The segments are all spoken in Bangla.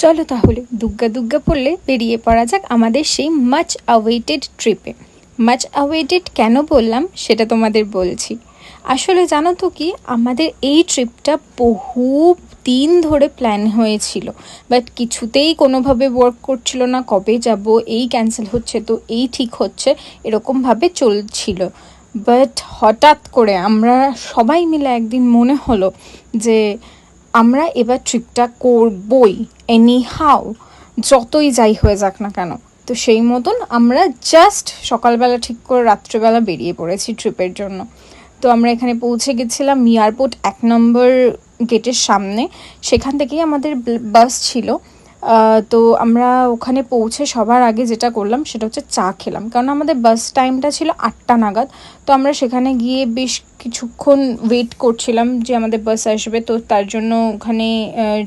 চলো তাহলে দুগ্গা দুগ্গা পড়লে বেরিয়ে পড়া যাক আমাদের সেই মাচ অ্যাওয়েটেড ট্রিপে। মাচ অ্যাওয়েটেড কেন বললাম সেটা তোমাদের বলছি। আসলে জানো তো কি, আমাদের এই ট্রিপটা বহু দিন ধরে প্ল্যান হয়েছিল, বাট কিছুতেই কোনোভাবে ওয়ার্ক করছিল না। কবে যাব, এই ক্যান্সেল হচ্ছে তো এই ঠিক হচ্ছে, এরকমভাবে চলছিল। বাট হঠাৎ করে আমরা সবাই মিলে একদিন মনে হলো যে আমরা এবার ট্রিপটা করবই, এনি হাউ, যতই যাই হয়ে যাক না কেন। তো সেই মতন আমরা জাস্ট সকালবেলা ঠিক করে রাত্রেবেলা বেরিয়ে পড়েছি ট্রিপের জন্য। তো আমরা এখানে পৌঁছে গেছিলাম এয়ারপোর্ট 1 নম্বর গেটের সামনে। সেখান থেকেই আমাদের বাস ছিল। তো আমরা ওখানে পৌঁছে সবার আগে যেটা করলাম সেটা হচ্ছে চা খেলাম, কারণ আমাদের বাস টাইমটা ছিল 8টা নাগাদ। তো আমরা সেখানে গিয়ে বেশ কিছুক্ষণ ওয়েট করছিলাম যে আমাদের বাস আসবে, তো তার জন্য ওখানে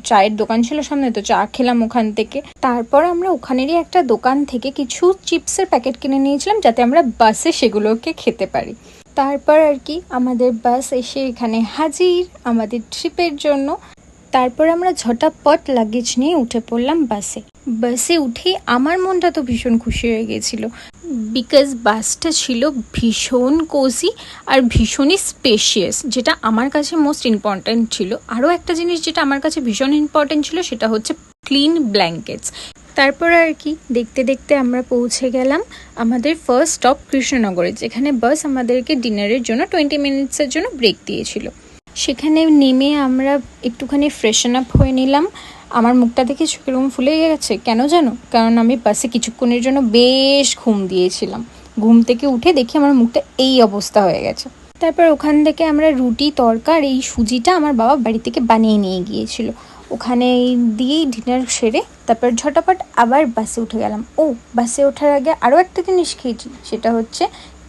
চায়ের দোকান ছিল সামনে, তো চা খেলাম ওখান থেকে। তারপর আমরা ওখানেরই একটা দোকান থেকে কিছু চিপসের প্যাকেট কিনে নিয়েছিলাম যাতে আমরা বাসে সেগুলোকে খেতে পারি। তারপর আর কি আমাদের বাস এসে এখানে হাজির আমাদের ট্রিপের জন্য। তারপর আমরা ঝটাপট লাগেজ নিয়ে উঠে পড়লাম বাসে। বাসে উঠেই আমার মনটা তো ভীষণ খুশি হয়ে গেছিল, বিকজ বাসটা ছিল ভীষণ কোজি আর ভীষণই স্পেশিয়াস, যেটা আমার কাছে মোস্ট ইম্পর্ট্যান্ট ছিল। আরও একটা জিনিস যেটা আমার কাছে ভীষণ ইম্পর্ট্যান্ট ছিল সেটা হচ্ছে ক্লিন ব্ল্যাঙ্কেটস। তারপর আর কি দেখতে দেখতে আমরা পৌঁছে গেলাম আমাদের ফার্স্ট স্টপ কৃষ্ণনগরে, যেখানে বাস আমাদেরকে ডিনারের জন্য 20 মিনিটসের জন্য ব্রেক দিয়েছিল। সেখানে নেমে আমরা একটুখানি ফ্রেশন আপ হয়ে নিলাম। আমার মুখটা দেখে কীরকম ফুলে গেছে কেন জানো? কারণ আমি বাসে কিছুক্ষণের জন্য বেশ ঘুম দিয়েছিলাম। ঘুম থেকে উঠে দেখি আমার মুখটা এই অবস্থা হয়ে গেছে। তারপর ওখান থেকে আমরা রুটি তড়কা আর এই সুজিটা আমার বাবা বাড়ি থেকে বানিয়ে নিয়ে গিয়েছিল, ওখানে দিয়েই ডিনার সেরে তারপর ঝটাপট আবার বাসে উঠে গেলাম। বাসে ওঠার আগে আরও একটা জিনিস খেয়েছি, সেটা হচ্ছে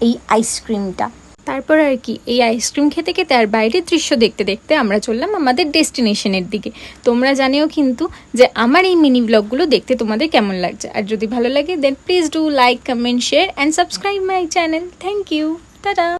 এই আইসক্রিমটা। তারপর আর কি এই আইসক্রিম খেতে খেতে আর বাইরের দৃশ্য দেখতে দেখতে আমরা চললাম আমাদের ডেস্টিনেশনের দিকে। তোমরা জানিও কিন্তু যে আমার এই মিনি ব্লগগুলো দেখতে তোমাদের কেমন লাগছে, আর যদি ভালো লাগে then please do like, comment, share and subscribe my channel. Thank you, tata.